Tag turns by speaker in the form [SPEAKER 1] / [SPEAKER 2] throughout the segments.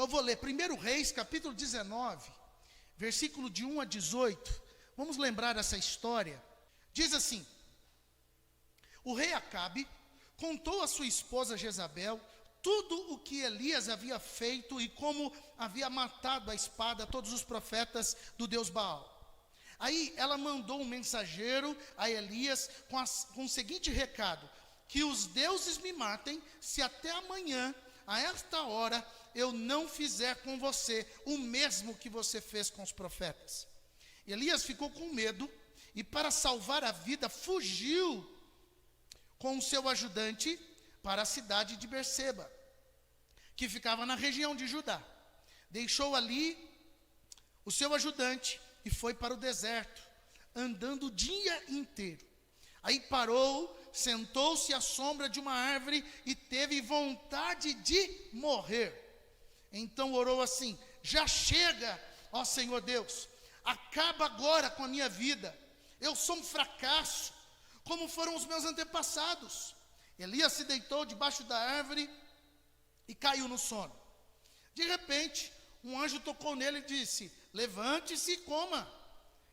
[SPEAKER 1] Então eu vou ler 1 Reis, capítulo 19, versículo de 1 a 18. Vamos lembrar essa história. Diz assim: o rei Acabe contou a sua esposa Jezabel tudo o que Elias havia feito e como havia matado à espada todos os profetas do Deus Baal. Aí ela mandou um mensageiro a Elias com o seguinte recado: que os deuses me matem, se até amanhã, a esta hora, eu não fizer com você o mesmo que você fez com os profetas. Elias ficou com medo e, para salvar a vida, fugiu com o seu ajudante para a cidade de Berseba, que ficava na região de Judá. Deixou ali o seu ajudante e foi para o deserto, andando o dia inteiro. Aí parou, sentou-se à sombra de uma árvore e teve vontade de morrer. Então orou assim: já chega, ó Senhor Deus, acaba agora com a minha vida. Eu sou um fracasso, como foram os meus antepassados. Elias se deitou debaixo da árvore e caiu no sono. De repente, um anjo tocou nele e disse: levante-se e coma.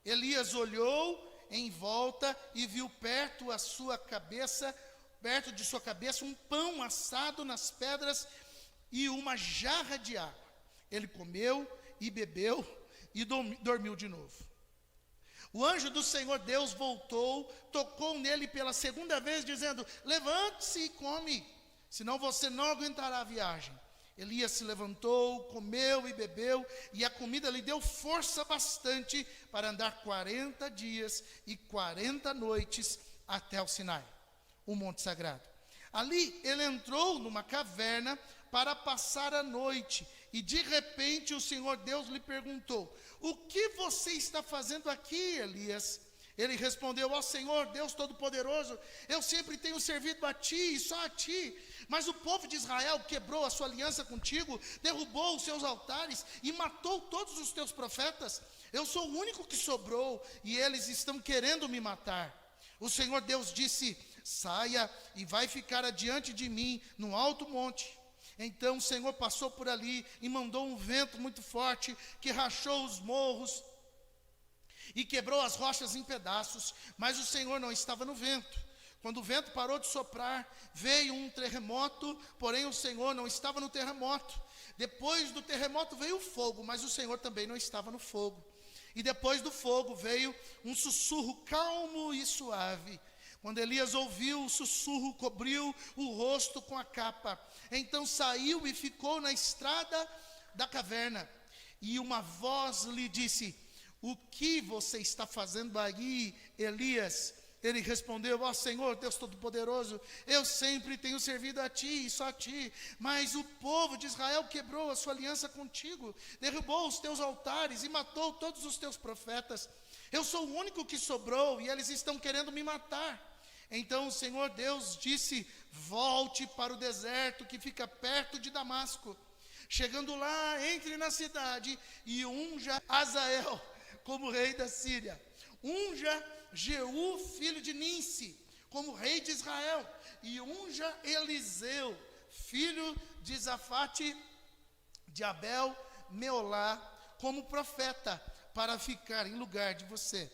[SPEAKER 1] Elias olhou em volta e viu perto de sua cabeça um pão assado nas pedras e uma jarra de água. Ele comeu e bebeu e dormiu de novo. O anjo do Senhor Deus voltou, tocou nele pela segunda vez, dizendo: levante-se e come, senão você não aguentará a viagem. Elias se levantou, comeu e bebeu, e a comida lhe deu força bastante para andar 40 dias e 40 noites até o Sinai, o monte sagrado. Ali ele entrou numa caverna para passar a noite, e de repente o Senhor Deus lhe perguntou: o que você está fazendo aqui, Elias? Ele respondeu: ó Senhor Deus Todo-Poderoso, eu sempre tenho servido a Ti e só a Ti, mas o povo de Israel quebrou a sua aliança contigo, derrubou os seus altares e matou todos os teus profetas. Eu sou o único que sobrou e eles estão querendo me matar. O Senhor Deus disse: saia e vai ficar adiante de mim no alto monte. Então o Senhor passou por ali e mandou um vento muito forte que rachou os morros e quebrou as rochas em pedaços, mas o Senhor não estava no vento. Quando o vento parou de soprar, veio um terremoto, porém o Senhor não estava no terremoto. Depois do terremoto veio o fogo, mas o Senhor também não estava no fogo. E depois do fogo veio um sussurro calmo e suave. Quando Elias ouviu o sussurro, cobriu o rosto com a capa. Então saiu e ficou na estrada da caverna. E uma voz lhe disse: o que você está fazendo aí, Elias? Ele respondeu: ó Senhor Deus Todo-Poderoso, eu sempre tenho servido a Ti e só a Ti, mas o povo de Israel quebrou a sua aliança contigo, derrubou os teus altares e matou todos os teus profetas. Eu sou o único que sobrou e eles estão querendo me matar. Então o Senhor Deus disse: volte para o deserto que fica perto de Damasco. Chegando lá, entre na cidade e unja Azael como rei da Síria. Unja Jeú, filho de Ninsi, como rei de Israel. E unja Eliseu, filho de Zafate, de Abel, Meolá, como profeta, para ficar em lugar de você.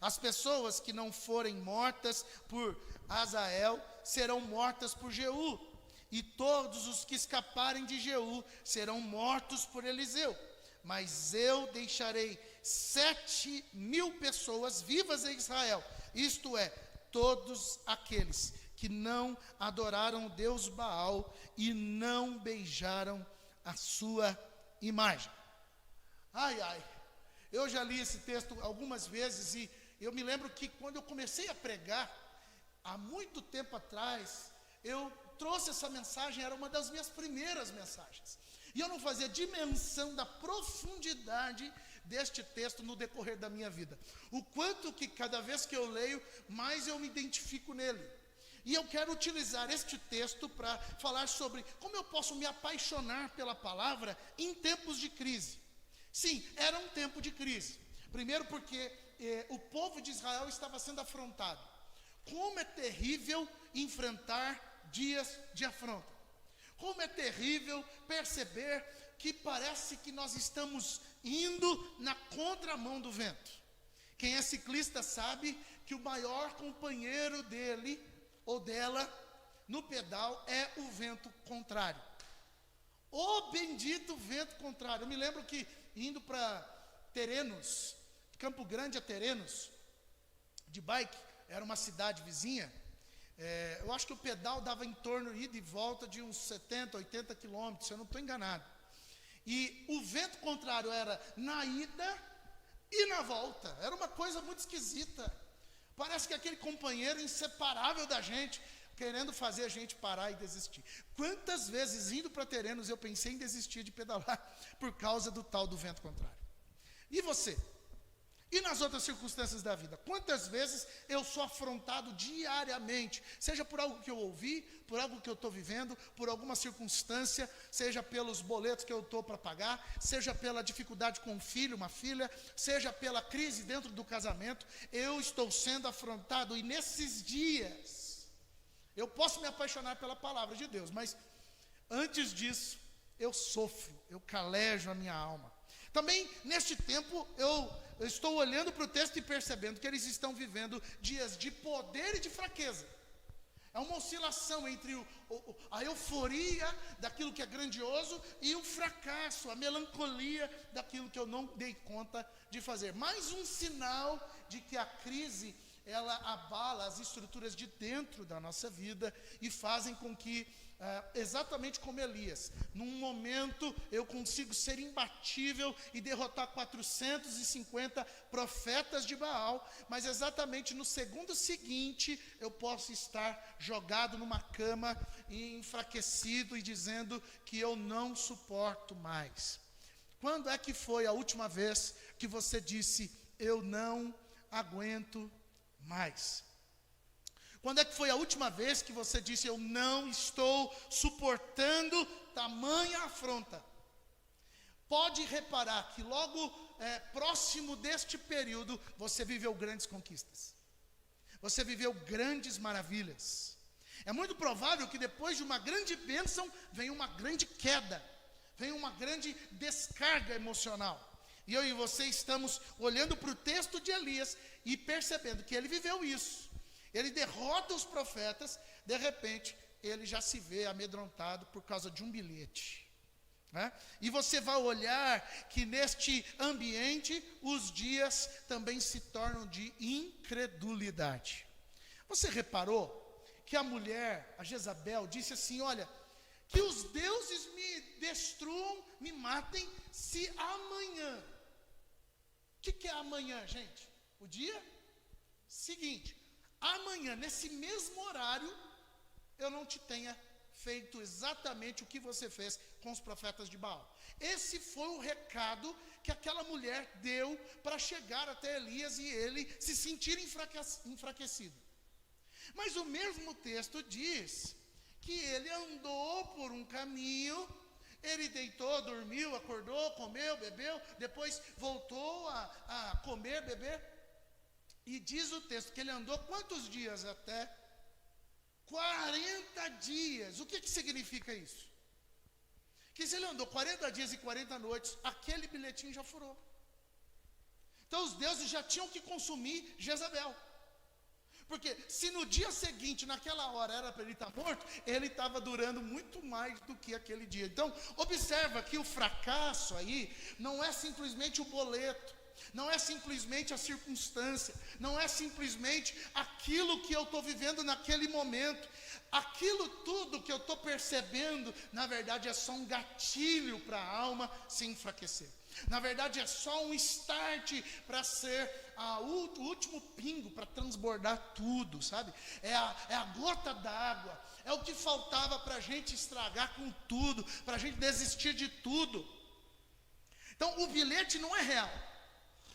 [SPEAKER 1] As pessoas que não forem mortas por Azael serão mortas por Jeú, e todos os que escaparem de Jeú serão mortos por Eliseu. Mas eu deixarei 7.000 pessoas vivas em Israel, isto é, todos aqueles que não adoraram o Deus Baal e não beijaram a sua imagem. Ai, ai, eu já li esse texto algumas vezes e eu me lembro que quando eu comecei a pregar, há muito tempo atrás, eu trouxe essa mensagem, era uma das minhas primeiras mensagens. E eu não fazia dimensão da profundidade deste texto no decorrer da minha vida. O quanto que cada vez que eu leio, mais eu me identifico nele. E eu quero utilizar este texto para falar sobre como eu posso me apaixonar pela palavra em tempos de crise. Sim, era um tempo de crise. Primeiro porque o povo de Israel estava sendo afrontado. Como é terrível enfrentar dias de afronta. Como é terrível perceber que parece que nós estamos indo na contramão do vento. Quem é ciclista sabe que o maior companheiro dele ou dela no pedal é o vento contrário. O bendito vento contrário. Eu me lembro que indo para Terenos, Campo Grande a Terenos, de bike, era uma cidade vizinha, eu acho que o pedal dava em torno ida e volta de uns 70, 80 quilômetros, se eu não estou enganado. E o vento contrário era na ida e na volta. Era uma coisa muito esquisita. Parece que aquele companheiro inseparável da gente, querendo fazer a gente parar e desistir. Quantas vezes, indo para Terenos, eu pensei em desistir de pedalar por causa do tal do vento contrário. E você? E nas outras circunstâncias da vida? Quantas vezes eu sou afrontado diariamente, seja por algo que eu ouvi, por algo que eu estou vivendo, por alguma circunstância, seja pelos boletos que eu estou para pagar, seja pela dificuldade com um filho, uma filha, seja pela crise dentro do casamento, eu estou sendo afrontado. E nesses dias, eu posso me apaixonar pela palavra de Deus, mas antes disso, eu sofro, eu calejo a minha alma. Também, neste tempo, eu estou olhando para o texto e percebendo que eles estão vivendo dias de poder e de fraqueza. É uma oscilação entre a euforia daquilo que é grandioso e o fracasso, a melancolia daquilo que eu não dei conta de fazer. Mais um sinal de que a crise, ela abala as estruturas de dentro da nossa vida e fazem com que, exatamente como Elias, num momento eu consigo ser imbatível e derrotar 450 profetas de Baal, mas exatamente no segundo seguinte eu posso estar jogado numa cama e enfraquecido e dizendo que eu não suporto mais. Quando é que foi a última vez que você disse, eu não aguento mais? Quando é que foi a última vez que você disse, eu não estou suportando tamanha afronta? Pode reparar que logo próximo deste período, você viveu grandes conquistas. Você viveu grandes maravilhas. É muito provável que depois de uma grande bênção, venha uma grande queda, venha uma grande descarga emocional. E eu e você estamos olhando para o texto de Elias e percebendo que ele viveu isso. Ele derrota os profetas, de repente, ele já se vê amedrontado por causa de um bilhete. Né? E você vai olhar que neste ambiente, os dias também se tornam de incredulidade. Você reparou que a mulher, a Jezabel, disse assim, olha, que os deuses me destruam, me matem, se amanhã. O que é amanhã, gente? O dia seguinte. Amanhã, nesse mesmo horário, eu não te tenha feito exatamente o que você fez com os profetas de Baal. Esse foi o recado que aquela mulher deu para chegar até Elias e ele se sentir enfraquecido. Mas o mesmo texto diz que ele andou por um caminho, ele deitou, dormiu, acordou, comeu, bebeu, depois voltou a comer, beber. E diz o texto que ele andou quantos dias até? 40 dias. O que significa isso? Que se ele andou 40 dias e 40 noites, aquele bilhetinho já furou. Então os deuses já tinham que consumir Jezabel. Porque se no dia seguinte, naquela hora, era para ele estar morto, ele estava durando muito mais do que aquele dia. Então, observa que o fracasso aí não é simplesmente o boleto. Não é simplesmente a circunstância, não é simplesmente aquilo que eu estou vivendo naquele momento. Aquilo tudo que eu estou percebendo, na verdade é só um gatilho para a alma se enfraquecer. Na verdade é só um start para ser o último pingo, para transbordar tudo, sabe? É a gota d'água, é o que faltava para a gente estragar com tudo, para a gente desistir de tudo. Então o bilhete não é real.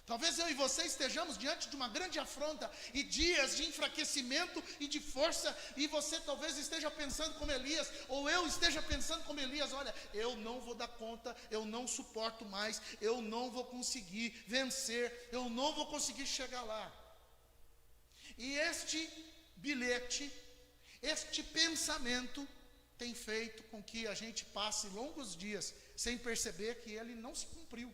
[SPEAKER 1] Talvez eu e você estejamos diante de uma grande afronta e dias de enfraquecimento e de força, e você talvez esteja pensando como Elias, ou eu esteja pensando como Elias, olha, eu não vou dar conta, eu não suporto mais, eu não vou conseguir vencer, eu não vou conseguir chegar lá. E este bilhete, este pensamento tem feito com que a gente passe longos dias sem perceber que ele não se cumpriu.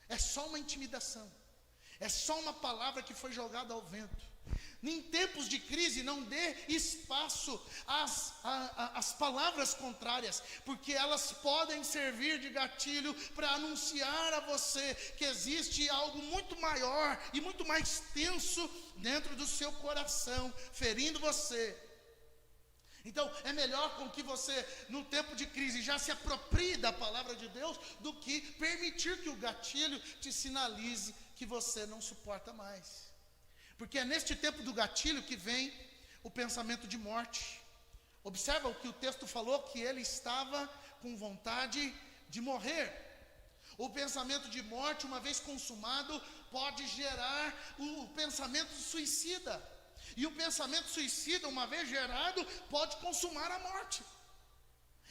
[SPEAKER 1] É só uma intimidação, é só uma palavra que foi jogada ao vento. Em tempos de crise, não dê espaço às palavras contrárias, porque elas podem servir de gatilho para anunciar a você que existe algo muito maior e muito mais tenso dentro do seu coração, ferindo você. Então, é melhor com que você, no tempo de crise, já se aproprie da palavra de Deus, do que permitir que o gatilho te sinalize que você não suporta mais. Porque é neste tempo do gatilho que vem o pensamento de morte. Observa o que o texto falou, que ele estava com vontade de morrer. O pensamento de morte, uma vez consumado, pode gerar o pensamento suicida. E o pensamento suicida, uma vez gerado, pode consumar a morte.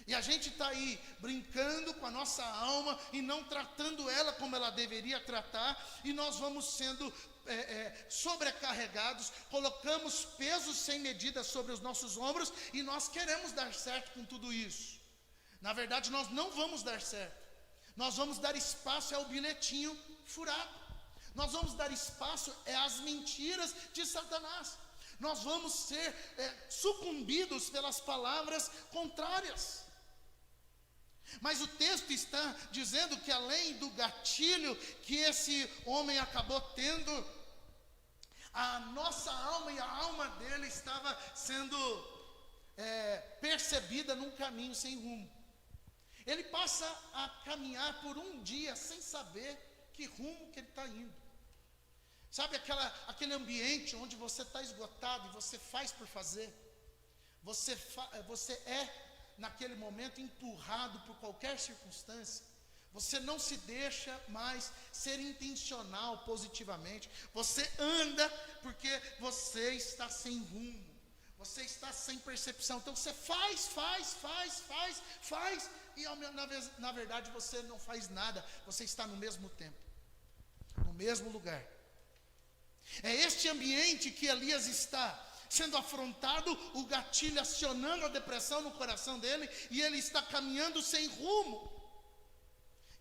[SPEAKER 1] E a gente está aí brincando com a nossa alma e não tratando ela como ela deveria tratar, e nós vamos sendo sobrecarregados, colocamos pesos sem medida sobre os nossos ombros, e nós queremos dar certo com tudo isso. Na verdade, nós não vamos dar certo. Nós vamos dar espaço ao bilhetinho furado. Nós vamos dar espaço às mentiras de Satanás. Nós vamos ser sucumbidos pelas palavras contrárias. Mas o texto está dizendo que além do gatilho que esse homem acabou tendo, a nossa alma e a alma dele estava sendo percebida num caminho sem rumo. Ele passa a caminhar por um dia sem saber que rumo que ele está indo. Sabe aquele ambiente onde você está esgotado e você faz por fazer? Você naquele momento empurrado por qualquer circunstância. Você não se deixa mais ser intencional positivamente. Você anda porque você está sem rumo. Você está sem percepção. Então você faz. E na verdade você não faz nada. Você está no mesmo tempo, no mesmo lugar. É este ambiente que Elias está sendo afrontado, o gatilho acionando a depressão no coração dele, e ele está caminhando sem rumo.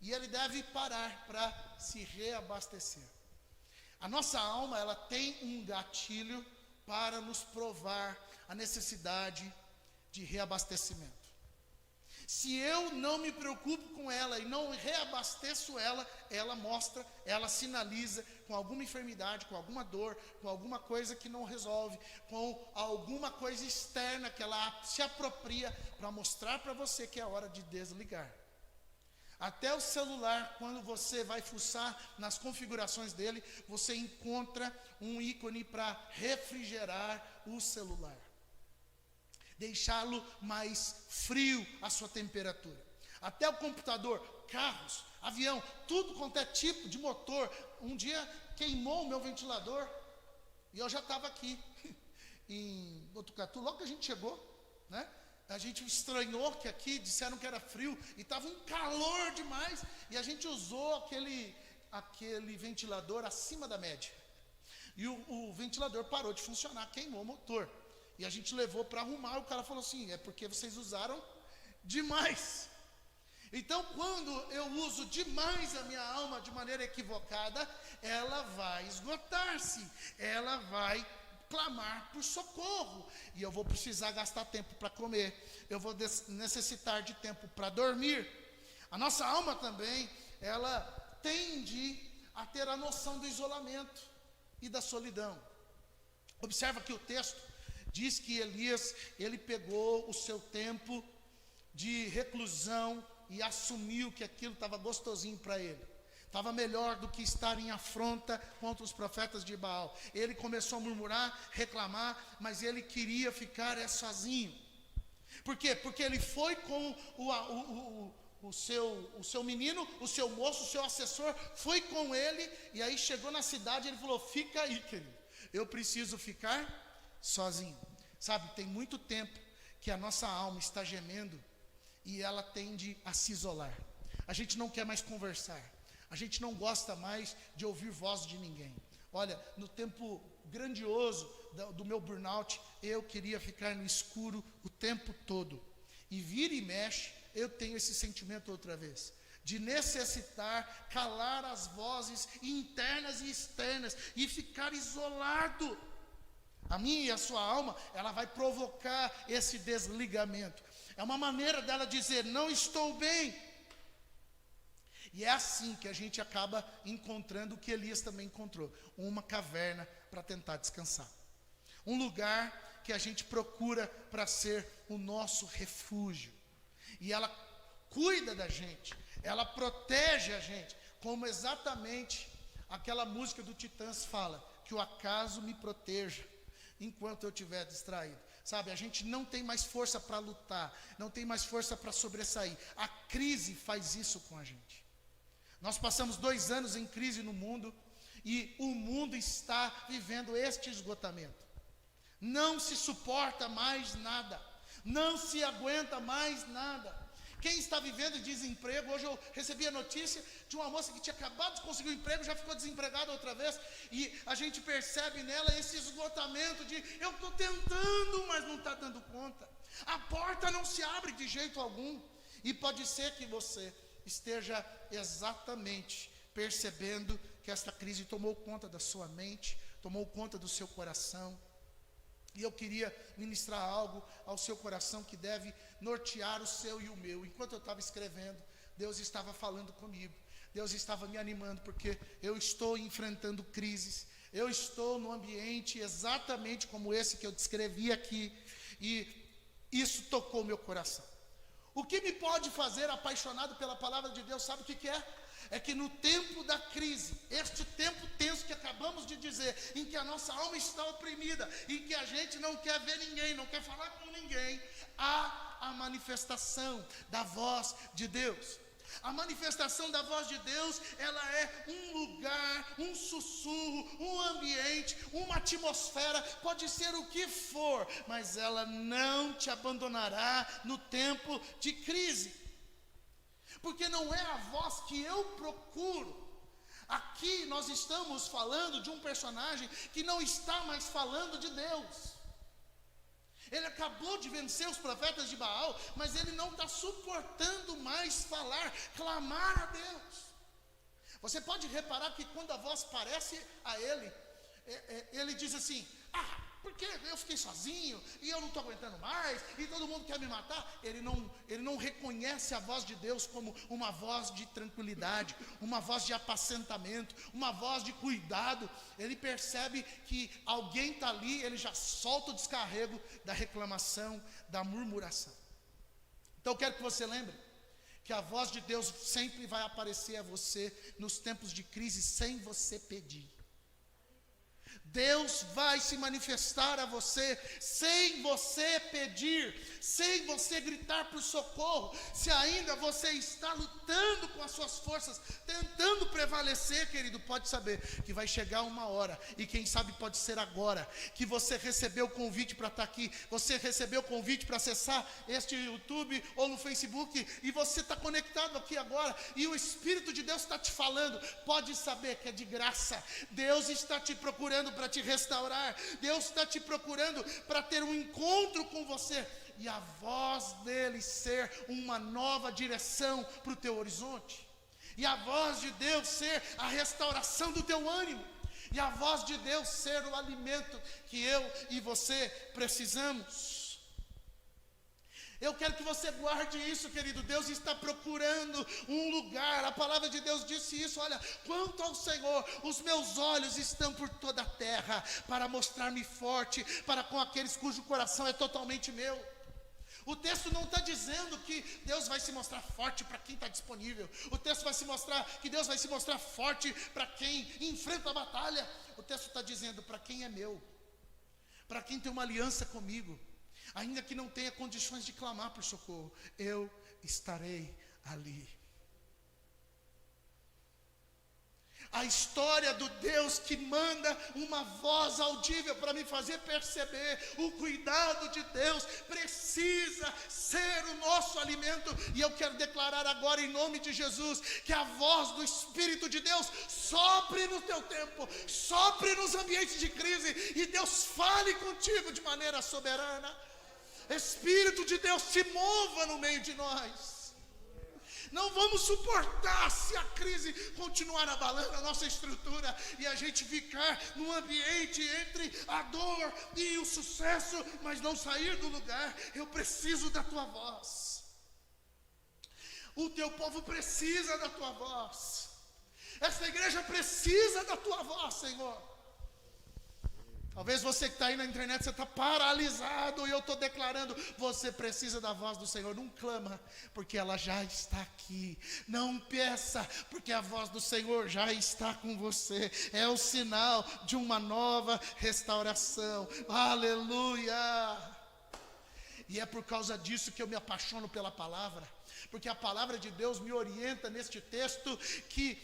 [SPEAKER 1] E ele deve parar para se reabastecer. A nossa alma, ela tem um gatilho para nos provar a necessidade de reabastecimento. Se eu não me preocupo com ela e não reabasteço ela, ela mostra, ela sinaliza com alguma enfermidade, com alguma dor, com alguma coisa que não resolve, com alguma coisa externa que ela se apropria para mostrar para você que é hora de desligar. Até o celular, quando você vai fuçar nas configurações dele, você encontra um ícone para refrigerar o celular. Deixá-lo mais frio a sua temperatura. Até o computador, carros, avião, tudo quanto é tipo de motor. Um dia queimou o meu ventilador e eu já estava aqui em Botucatu, logo que a gente chegou, né? A gente estranhou que aqui disseram que era frio e estava um calor demais, e a gente usou aquele ventilador acima da média. E o ventilador parou de funcionar, queimou o motor. E a gente levou para arrumar, o cara falou assim, é porque vocês usaram demais. Então, quando eu uso demais a minha alma de maneira equivocada, ela vai esgotar-se, ela vai clamar por socorro, e eu vou precisar gastar tempo para comer, eu vou necessitar de tempo para dormir. A nossa alma também, ela tende a ter a noção do isolamento e da solidão. Observa que o texto diz que Elias, ele pegou o seu tempo de reclusão e assumiu que aquilo estava gostosinho para ele. Estava melhor do que estar em afronta contra os profetas de Baal. Ele começou a murmurar, reclamar, mas ele queria ficar sozinho. Por quê? Porque ele foi com o seu menino, o seu moço, o seu assessor, foi com ele, e aí chegou na cidade e ele falou, fica aí, querido, eu preciso ficar sozinho. Sabe, tem muito tempo que a nossa alma está gemendo e ela tende a se isolar. A gente não quer mais conversar, a gente não gosta mais de ouvir voz de ninguém. Olha, no tempo grandioso do meu burnout, eu queria ficar no escuro o tempo todo. E vira e mexe, eu tenho esse sentimento outra vez, de necessitar calar as vozes internas e externas, e ficar isolado. A minha e a sua alma, ela vai provocar esse desligamento. É uma maneira dela dizer, não estou bem. E é assim que a gente acaba encontrando o que Elias também encontrou, uma caverna para tentar descansar. Um lugar que a gente procura para ser o nosso refúgio. E ela cuida da gente, ela protege a gente, como exatamente aquela música do Titãs fala, que o acaso me proteja enquanto eu estiver distraído. Sabe, a gente não tem mais força para lutar, não tem mais força para sobressair. A crise faz isso com a gente. Nós passamos 2 anos em crise no mundo, e o mundo está vivendo este esgotamento. Não se suporta mais nada, não se aguenta mais nada. Quem está vivendo desemprego, hoje eu recebi a notícia de uma moça que tinha acabado de conseguir um emprego, já ficou desempregada outra vez, e a gente percebe nela esse esgotamento de, eu estou tentando, mas não está dando conta. A porta não se abre de jeito algum, e pode ser que você esteja exatamente percebendo que esta crise tomou conta da sua mente, tomou conta do seu coração. E eu queria ministrar algo ao seu coração que deve nortear o seu e o meu. Enquanto eu estava escrevendo, Deus estava falando comigo, Deus estava me animando, porque eu estou enfrentando crises, eu estou num ambiente exatamente como esse que eu descrevi aqui, e isso tocou meu coração. O que me pode fazer apaixonado pela palavra de Deus, sabe o que é? É que no tempo da crise, este tempo tenso que acabamos de dizer, em que a nossa alma está oprimida, em que a gente não quer ver ninguém, não quer falar com ninguém, há a manifestação da voz de Deus. A manifestação da voz de Deus, ela é um lugar, um sussurro, um ambiente, uma atmosfera, pode ser o que for, mas ela não te abandonará no tempo de crise. Porque não é a voz que eu procuro. Aqui nós estamos falando de um personagem que não está mais falando de Deus. Ele acabou de vencer os profetas de Baal, mas ele não está suportando mais falar, clamar a Deus. Você pode reparar que quando a voz parece a ele, ele diz assim, porque eu fiquei sozinho, e eu não estou aguentando mais, e todo mundo quer me matar. Ele não reconhece a voz de Deus como uma voz de tranquilidade, uma voz de apacentamento, uma voz de cuidado. Ele percebe que alguém está ali, ele já solta o descarrego da reclamação, da murmuração. Então eu quero que você lembre que a voz de Deus sempre vai aparecer a você nos tempos de crise sem você pedir. Deus vai se manifestar a você sem você pedir, sem você gritar por socorro. Se ainda você está lutando com as suas forças, tentando prevalecer, querido, pode saber que vai chegar uma hora, e quem sabe pode ser agora, que você recebeu o convite para estar aqui, você recebeu o convite para acessar este YouTube ou no Facebook, e você está conectado aqui agora, e o Espírito de Deus está te falando, pode saber que é de graça. Deus está te procurando para te restaurar, Deus está te procurando para ter um encontro com você, e a voz dele ser uma nova direção para o teu horizonte, e a voz de Deus ser a restauração do teu ânimo, e a voz de Deus ser o alimento que eu e você precisamos. Eu quero que você guarde isso, querido. Deus está procurando um lugar. A palavra de Deus disse isso. Olha, quanto ao Senhor, os meus olhos estão por toda a terra, para mostrar-me forte para com aqueles cujo coração é totalmente meu. O texto não está dizendo que Deus vai se mostrar forte para quem está disponível. O texto vai se mostrar que Deus vai se mostrar forte para quem enfrenta a batalha. O texto está dizendo para quem é meu, para quem tem uma aliança comigo. Ainda que não tenha condições de clamar por socorro, eu estarei ali. A história do Deus que manda uma voz audível para me fazer perceber o cuidado de Deus precisa ser o nosso alimento. E eu quero declarar agora, em nome de Jesus, que a voz do Espírito de Deus sopre no teu tempo, sopre nos ambientes de crise, e Deus fale contigo de maneira soberana. Espírito de Deus, se mova no meio de nós. Não vamos suportar se a crise continuar abalando a nossa estrutura e a gente ficar num ambiente entre a dor e o sucesso, mas não sair do lugar. Eu preciso da tua voz. O teu povo precisa da tua voz. Essa igreja precisa da tua voz, Senhor. Talvez você que está aí na internet, você está paralisado, e eu estou declarando, você precisa da voz do Senhor. Não clama, porque ela já está aqui. Não peça, porque a voz do Senhor já está com você. É o sinal de uma nova restauração. Aleluia! E é por causa disso que eu me apaixono pela palavra, porque a palavra de Deus me orienta neste texto, que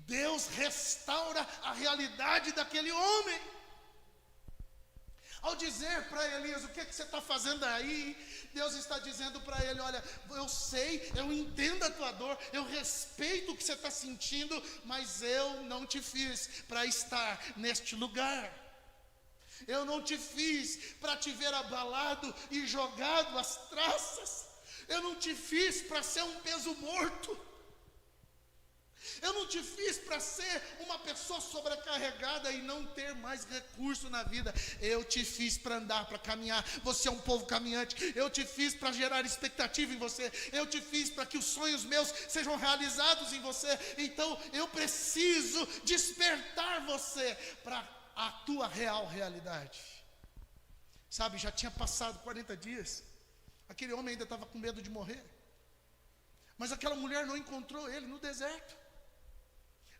[SPEAKER 1] Deus restaura a realidade daquele homem. Ao dizer para Elias, o que você está fazendo aí? Deus está dizendo para ele, olha, eu sei, eu entendo a tua dor, eu respeito o que você está sentindo, mas eu não te fiz para estar neste lugar. Eu não te fiz para te ver abalado e jogado às traças. Eu não te fiz para ser um peso morto. Eu não te fiz para ser uma pessoa sobrecarregada e não ter mais recurso na vida. Eu te fiz para andar, para caminhar. Você é um povo caminhante. Eu te fiz para gerar expectativa em você. Eu te fiz para que os sonhos meus sejam realizados em você. Então eu preciso despertar você para a tua real realidade. Sabe, já tinha passado 40 dias. Aquele homem ainda estava com medo de morrer. Mas aquela mulher não encontrou ele no deserto.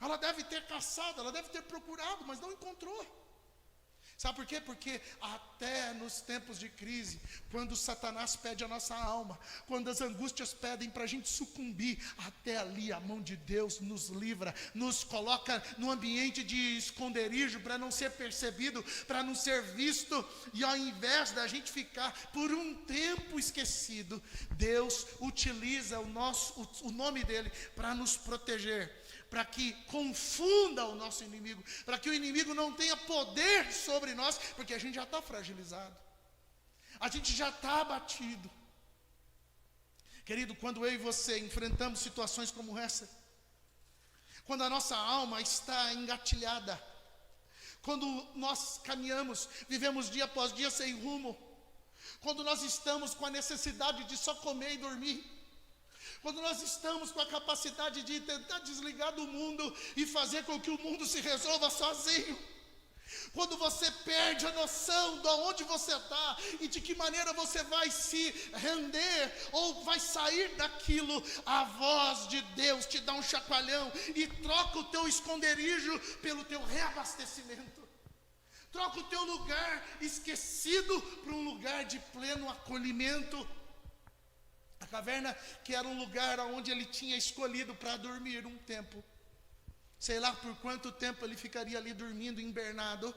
[SPEAKER 1] Ela deve ter caçado, ela deve ter procurado, mas não encontrou. Sabe por quê? Porque até nos tempos de crise, quando Satanás pede a nossa alma, quando as angústias pedem para a gente sucumbir, até ali a mão de Deus nos livra, nos coloca no ambiente de esconderijo, para não ser percebido, para não ser visto, e ao invés da gente ficar por um tempo esquecido, Deus utiliza o nome dele para nos proteger, para que confunda o nosso inimigo, para que o inimigo não tenha poder sobre nós, porque a gente já está fragilizado, a gente já está abatido. Querido, quando eu e você enfrentamos situações como essa, quando a nossa alma está engatilhada, quando nós caminhamos, vivemos dia após dia sem rumo, quando nós estamos com a necessidade de só comer e dormir, quando nós estamos com a capacidade de tentar desligar do mundo e fazer com que o mundo se resolva sozinho, quando você perde a noção de onde você está e de que maneira você vai se render ou vai sair daquilo, a voz de Deus te dá um chacoalhão e troca o teu esconderijo pelo teu reabastecimento. Troca o teu lugar esquecido para um lugar de pleno acolhimento. A caverna, que era um lugar onde ele tinha escolhido para dormir um tempo. Sei lá por quanto tempo ele ficaria ali dormindo, hibernado.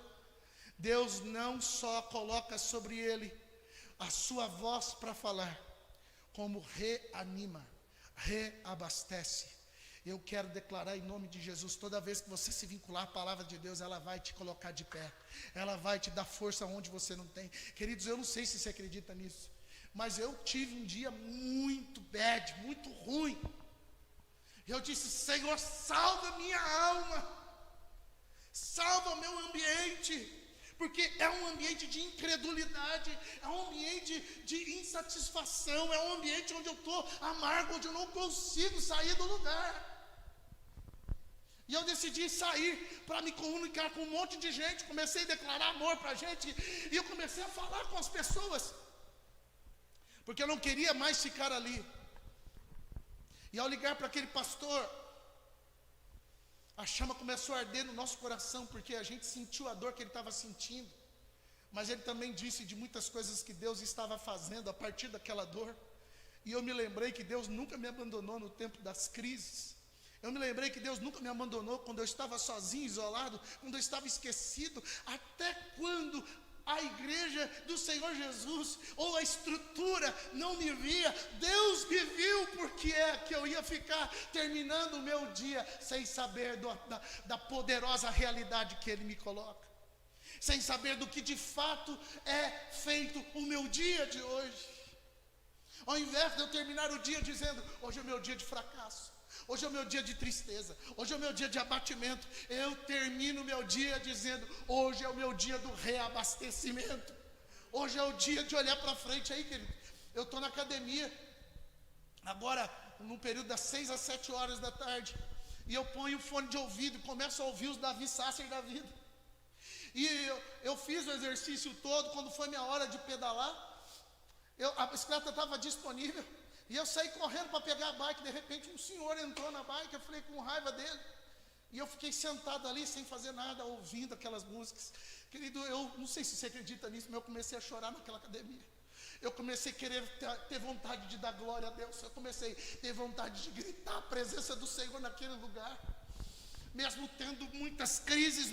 [SPEAKER 1] Deus não só coloca sobre ele a sua voz para falar, como reanima, reabastece. Eu quero declarar em nome de Jesus, toda vez que você se vincular à palavra de Deus, ela vai te colocar de pé. Ela vai te dar força onde você não tem. Queridos, eu não sei se você acredita nisso, mas eu tive um dia muito bad, muito ruim. Eu disse, Senhor, salva minha alma, salva meu ambiente, porque é um ambiente de incredulidade, é um ambiente de insatisfação, é um ambiente onde eu estou amargo, onde eu não consigo sair do lugar. E eu decidi sair para me comunicar com um monte de gente, comecei a declarar amor para a gente, e eu comecei a falar com as pessoas, porque eu não queria mais ficar ali. E ao ligar para aquele pastor, a chama começou a arder no nosso coração, porque a gente sentiu a dor que ele estava sentindo, mas ele também disse de muitas coisas que Deus estava fazendo a partir daquela dor. E eu me lembrei que Deus nunca me abandonou no tempo das crises. Eu me lembrei que Deus nunca me abandonou quando eu estava sozinho, isolado, quando eu estava esquecido. Até quando a igreja do Senhor Jesus, ou a estrutura, não me via, Deus me viu, porque é que eu ia ficar terminando o meu dia sem saber da poderosa realidade que Ele me coloca, sem saber do que de fato é feito o meu dia de hoje. Ao invés de eu terminar o dia dizendo, hoje é o meu dia de fracasso, hoje é o meu dia de tristeza, hoje é o meu dia de abatimento, eu termino o meu dia dizendo, hoje é o meu dia do reabastecimento. Hoje é o dia de olhar para frente. Aí, querido, eu estou na academia, agora, no período das 6 às 7 horas da tarde, e eu ponho o fone de ouvido e começo a ouvir os Davi Sasser da vida. E eu fiz o exercício todo. Quando foi minha hora de pedalar, a bicicleta estava disponível, e eu saí correndo para pegar a bike. De repente um senhor entrou na bike, eu falei com raiva dele, e eu fiquei sentado ali sem fazer nada, ouvindo aquelas músicas. Querido, eu não sei se você acredita nisso, mas eu comecei a chorar naquela academia. Eu comecei a querer ter vontade de dar glória a Deus. Eu comecei a ter vontade de gritar a presença do Senhor naquele lugar. Mesmo tendo muitas crises,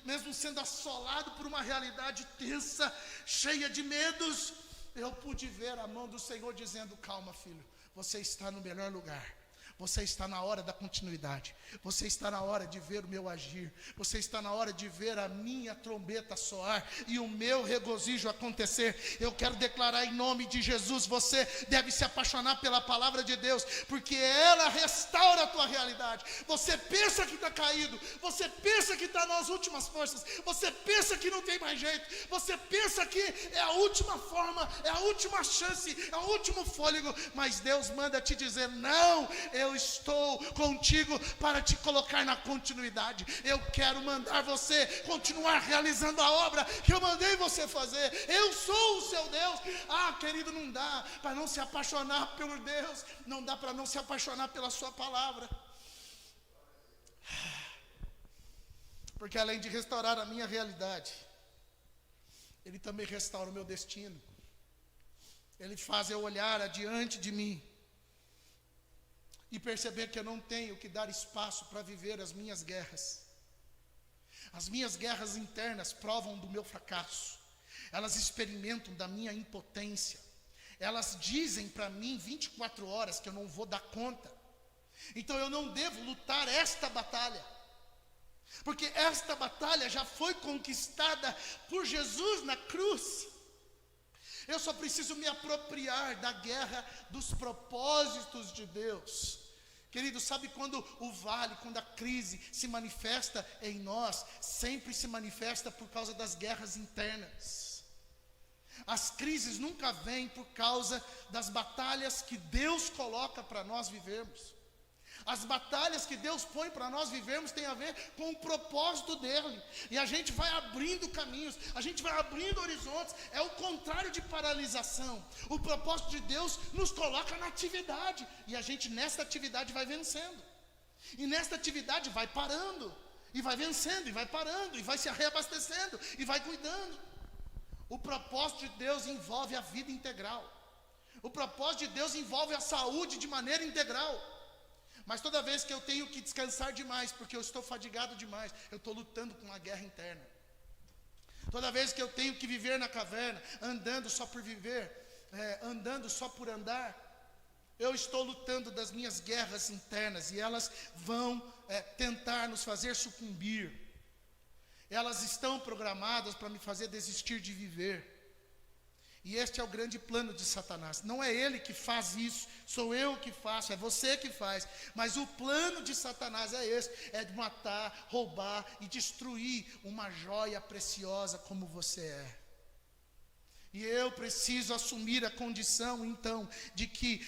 [SPEAKER 1] mesmo sendo assolado por uma realidade tensa, cheia de medos, eu pude ver a mão do Senhor dizendo, calma, filho, você está no melhor lugar. Você está na hora da continuidade. Você está na hora de ver o meu agir. Você está na hora de ver a minha trombeta soar e o meu regozijo acontecer. Eu quero declarar em nome de Jesus, você deve se apaixonar pela palavra de Deus, porque ela restaura a tua realidade. Você pensa que está caído, você pensa que está nas últimas forças, você pensa que não tem mais jeito, você pensa que é a última forma, é a última chance, é o último fôlego, mas Deus manda te dizer, não, eu estou contigo para te colocar na continuidade. Eu quero mandar você continuar realizando a obra que eu mandei você fazer. Eu sou o seu Deus. Ah, querido, não dá para não se apaixonar por Deus, não dá para não se apaixonar pela sua palavra, porque além de restaurar a minha realidade, Ele também restaura o meu destino. Ele faz eu olhar adiante de mim e perceber que eu não tenho que dar espaço para viver as minhas guerras. As minhas guerras internas provam do meu fracasso. Elas experimentam da minha impotência. Elas dizem para mim 24 horas que eu não vou dar conta. Então eu não devo lutar esta batalha, porque esta batalha já foi conquistada por Jesus na cruz. Eu só preciso me apropriar da guerra dos propósitos de Deus. Querido, sabe quando o vale, quando a crise se manifesta em nós, sempre se manifesta por causa das guerras internas. As crises nunca vêm por causa das batalhas que Deus coloca para nós vivermos. As batalhas que Deus põe para nós vivermos tem a ver com o propósito dEle. E a gente vai abrindo caminhos, a gente vai abrindo horizontes. É o contrário de paralisação. O propósito de Deus nos coloca na atividade, e a gente nesta atividade vai vencendo. E nesta atividade vai parando, e vai vencendo, e vai parando, e vai se reabastecendo, e vai cuidando. O propósito de Deus envolve a vida integral. O propósito de Deus envolve a saúde de maneira integral. Mas toda vez que eu tenho que descansar demais, porque eu estou fadigado demais, eu estou lutando com uma guerra interna. Toda vez que eu tenho que viver na caverna, andando só por viver, andando só por andar, eu estou lutando das minhas guerras internas, e elas vão tentar nos fazer sucumbir. Elas estão programadas para me fazer desistir de viver. E este é o grande plano de Satanás. Não é ele que faz isso, sou eu que faço, é você que faz. Mas o plano de Satanás é esse, é de matar, roubar e destruir uma joia preciosa como você é. E eu preciso assumir a condição, então, de que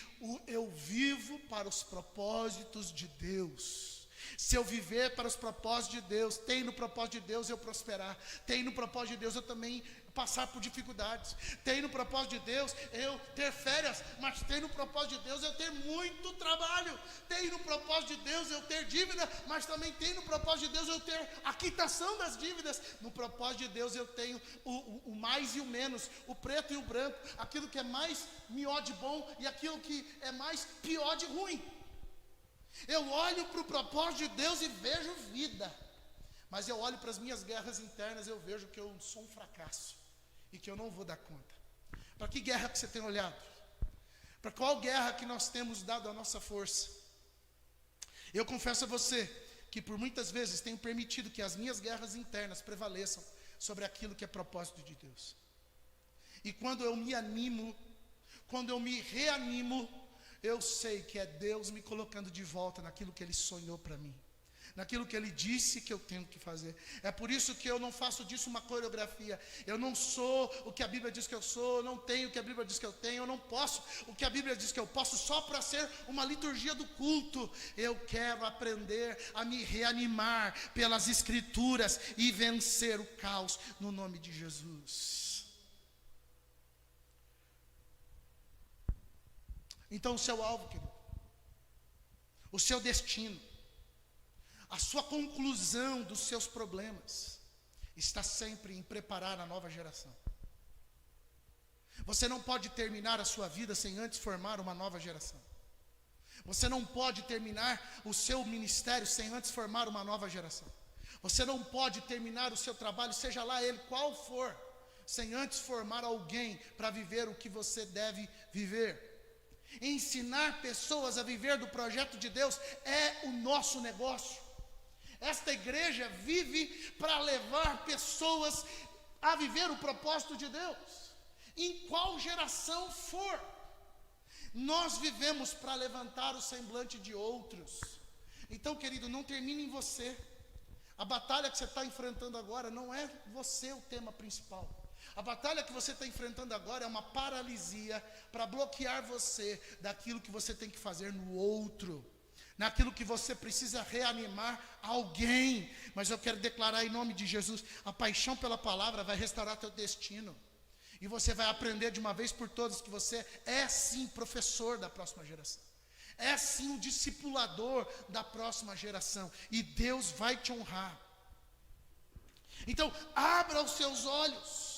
[SPEAKER 1] eu vivo para os propósitos de Deus. Se eu viver para os propósitos de Deus, tem no propósito de Deus eu prosperar, tem no propósito de Deus eu também passar por dificuldades, tem no propósito de Deus eu ter férias, mas tem no propósito de Deus eu ter muito trabalho, tem no propósito de Deus eu ter dívida, mas também tem no propósito de Deus eu ter a quitação das dívidas. No propósito de Deus eu tenho o mais e o menos, o preto e o branco, aquilo que é mais melhor de bom e aquilo que é mais pior de ruim. Eu olho para o propósito de Deus e vejo vida, mas eu olho para as minhas guerras internas e eu vejo que eu sou um fracasso e que eu não vou dar conta. Para que guerra que você tem olhado? Para qual guerra que nós temos dado a nossa força? Eu confesso a você que por muitas vezes tenho permitido que as minhas guerras internas prevaleçam sobre aquilo que é propósito de Deus. E quando eu me animo, quando eu me reanimo, eu sei que é Deus me colocando de volta naquilo que Ele sonhou para mim, naquilo que Ele disse que eu tenho que fazer. É por isso que eu não faço disso uma coreografia. Eu não sou o que a Bíblia diz que eu sou, eu não tenho o que a Bíblia diz que eu tenho, eu não posso o que a Bíblia diz que eu posso só para ser uma liturgia do culto. Eu quero aprender a me reanimar pelas Escrituras e vencer o caos no nome de Jesus. Então o seu alvo, querido, o seu destino, a sua conclusão dos seus problemas está sempre em preparar a nova geração. Você não pode terminar a sua vida sem antes formar uma nova geração. Você não pode terminar o seu ministério sem antes formar uma nova geração. Você não pode terminar o seu trabalho, seja lá ele qual for, sem antes formar alguém para viver o que você deve viver. Ensinar pessoas a viver do projeto de Deus é o nosso negócio. Esta igreja vive para levar pessoas a viver o propósito de Deus, em qual geração for. Nós vivemos para levantar o semblante de outros. Então, querido, não termine em você. A batalha que você está enfrentando agora não é você o tema principal. A batalha que você está enfrentando agora é uma paralisia para bloquear você daquilo que você tem que fazer no outro, naquilo que você precisa reanimar alguém. Mas eu quero declarar em nome de Jesus, a paixão pela palavra vai restaurar teu destino. E você vai aprender de uma vez por todas que você é sim professor da próxima geração. É sim o discipulador da próxima geração. E Deus vai te honrar. Então, abra os seus olhos.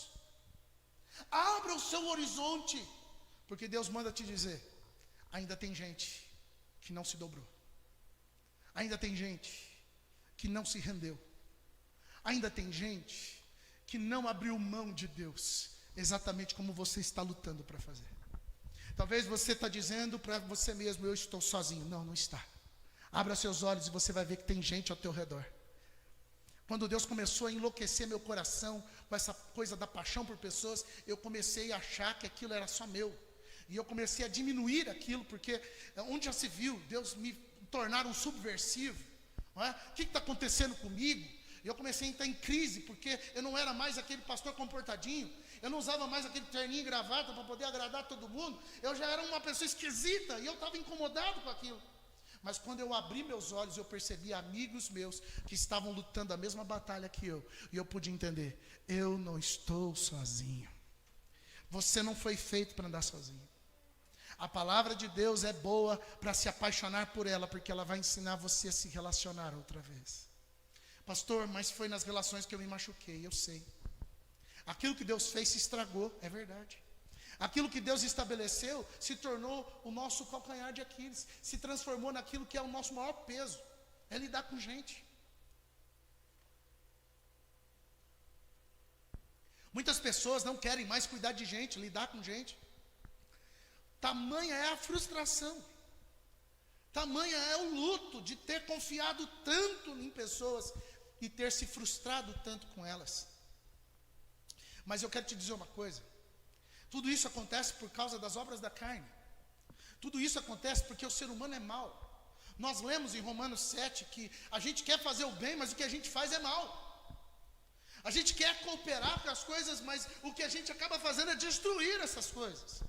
[SPEAKER 1] Abra o seu horizonte. Porque Deus manda te dizer, ainda tem gente que não se dobrou. Ainda tem gente que não se rendeu. Ainda tem gente que não abriu mão de Deus, exatamente como você está lutando para fazer. Talvez você está dizendo para você mesmo, eu estou sozinho. Não, não está. Abra seus olhos e você vai ver que tem gente ao teu redor. Quando Deus começou a enlouquecer meu coração com essa coisa da paixão por pessoas, eu comecei a achar que aquilo era só meu. E eu comecei a diminuir aquilo, porque onde já se viu Deus me tornar um subversivo? Não é? O que está acontecendo comigo? E eu comecei a entrar em crise, porque eu não era mais aquele pastor comportadinho. Eu não usava mais aquele terninho e gravata para poder agradar todo mundo. Eu já era uma pessoa esquisita e eu estava incomodado com aquilo. Mas quando eu abri meus olhos, eu percebi amigos meus que estavam lutando a mesma batalha que eu. E eu pude entender, eu não estou sozinho. Você não foi feito para andar sozinho. A palavra de Deus é boa para se apaixonar por ela, porque ela vai ensinar você a se relacionar outra vez. Pastor, mas foi nas relações que eu me machuquei, eu sei. Aquilo que Deus fez se estragou, é verdade. Aquilo que Deus estabeleceu se tornou o nosso calcanhar de Aquiles, se transformou naquilo que é o nosso maior peso, é lidar com gente. Muitas pessoas não querem mais cuidar de gente, lidar com gente. Tamanha é a frustração, tamanha é o luto de ter confiado tanto em pessoas e ter se frustrado tanto com elas. Mas eu quero te dizer uma coisa, tudo isso acontece por causa das obras da carne. Tudo isso acontece porque o ser humano é mau. Nós lemos em Romanos 7 que a gente quer fazer o bem, mas o que a gente faz é mal. A gente quer cooperar com as coisas, mas o que a gente acaba fazendo é destruir essas coisas.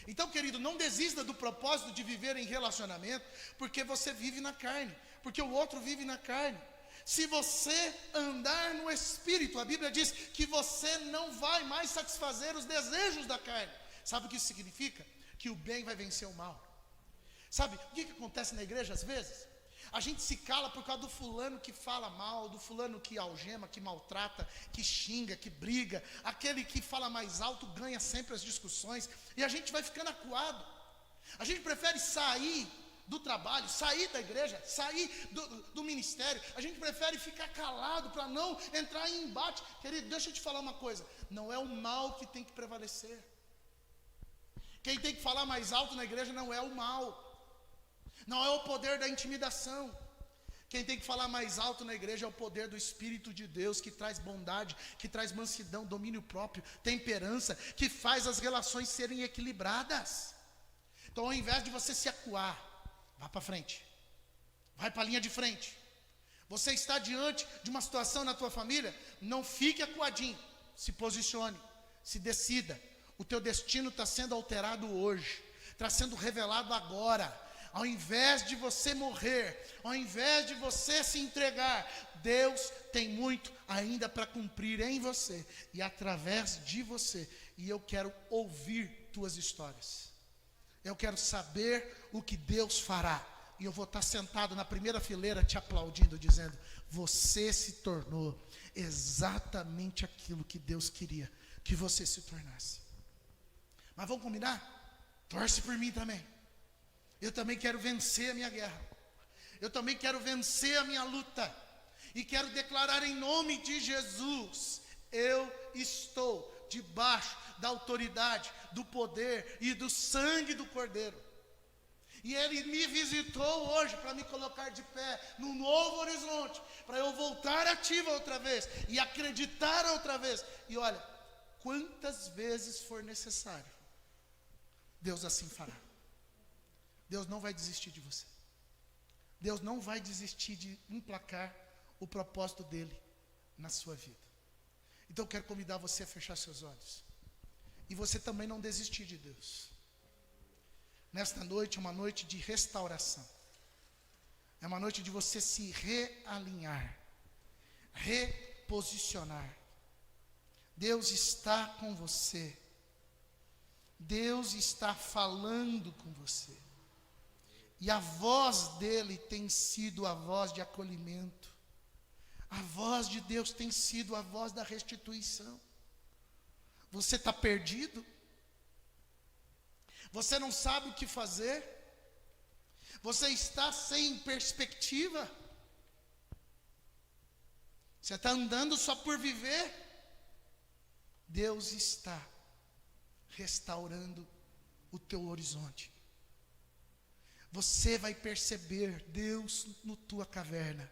[SPEAKER 1] Então, querido, não desista do propósito de viver em relacionamento, porque você vive na carne, porque o outro vive na carne. Se você andar no Espírito, a Bíblia diz que você não vai mais satisfazer os desejos da carne. Sabe o que isso significa? Que o bem vai vencer o mal. Sabe o que acontece na igreja às vezes? A gente se cala por causa do fulano que fala mal, do fulano que algema, que maltrata, que xinga, que briga. Aquele que fala mais alto ganha sempre as discussões. E a gente vai ficando acuado. A gente prefere sair do trabalho, sair da igreja, sair do ministério. A gente prefere ficar calado para não entrar em embate. Querido, deixa eu te falar uma coisa. Não é o mal que tem que prevalecer. Quem tem que falar mais alto na igreja não é o mal. Não é o poder da intimidação. Quem tem que falar mais alto na igreja é o poder do Espírito de Deus, que traz bondade, que traz mansidão, domínio próprio, temperança, que faz as relações serem equilibradas. Então, ao invés de você se acuar, vá para frente, vai para a linha de frente. Você está diante de uma situação na tua família, não fique acuadinho, se posicione, se decida. O teu destino está sendo alterado hoje, está sendo revelado agora. Ao invés de você morrer, ao invés de você se entregar, Deus tem muito ainda para cumprir em você e através de você. E eu quero ouvir tuas histórias. Eu quero saber o que Deus fará. E eu vou estar sentado na primeira fileira te aplaudindo, dizendo: você se tornou exatamente aquilo que Deus queria que você se tornasse. Mas vamos combinar? Torce por mim também. Eu também quero vencer a minha guerra. Eu também quero vencer a minha luta. E quero declarar em nome de Jesus: eu estou debaixo da autoridade, do poder e do sangue do Cordeiro. E Ele me visitou hoje para me colocar de pé num novo horizonte, para eu voltar ativa outra vez e acreditar outra vez. E olha, quantas vezes for necessário, Deus assim fará. Deus não vai desistir de você. Deus não vai desistir de emplacar o propósito dele na sua vida. Então eu quero convidar você a fechar seus olhos. E você também não desistir de Deus. Nesta noite é uma noite de restauração. É uma noite de você se realinhar, reposicionar. Deus está com você. Deus está falando com você. E a voz dele tem sido a voz de acolhimento. A voz de Deus tem sido a voz da restituição. Você está perdido? Você não sabe o que fazer? Você está sem perspectiva? Você está andando só por viver? Deus está restaurando o teu horizonte. Você vai perceber Deus na tua caverna.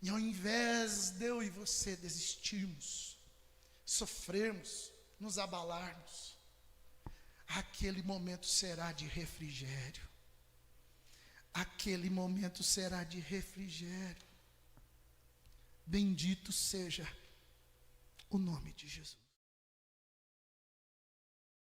[SPEAKER 1] E ao invés de eu e você desistirmos, sofrermos, nos abalarmos, aquele momento será de refrigério. Aquele momento será de refrigério. Bendito seja o nome de Jesus.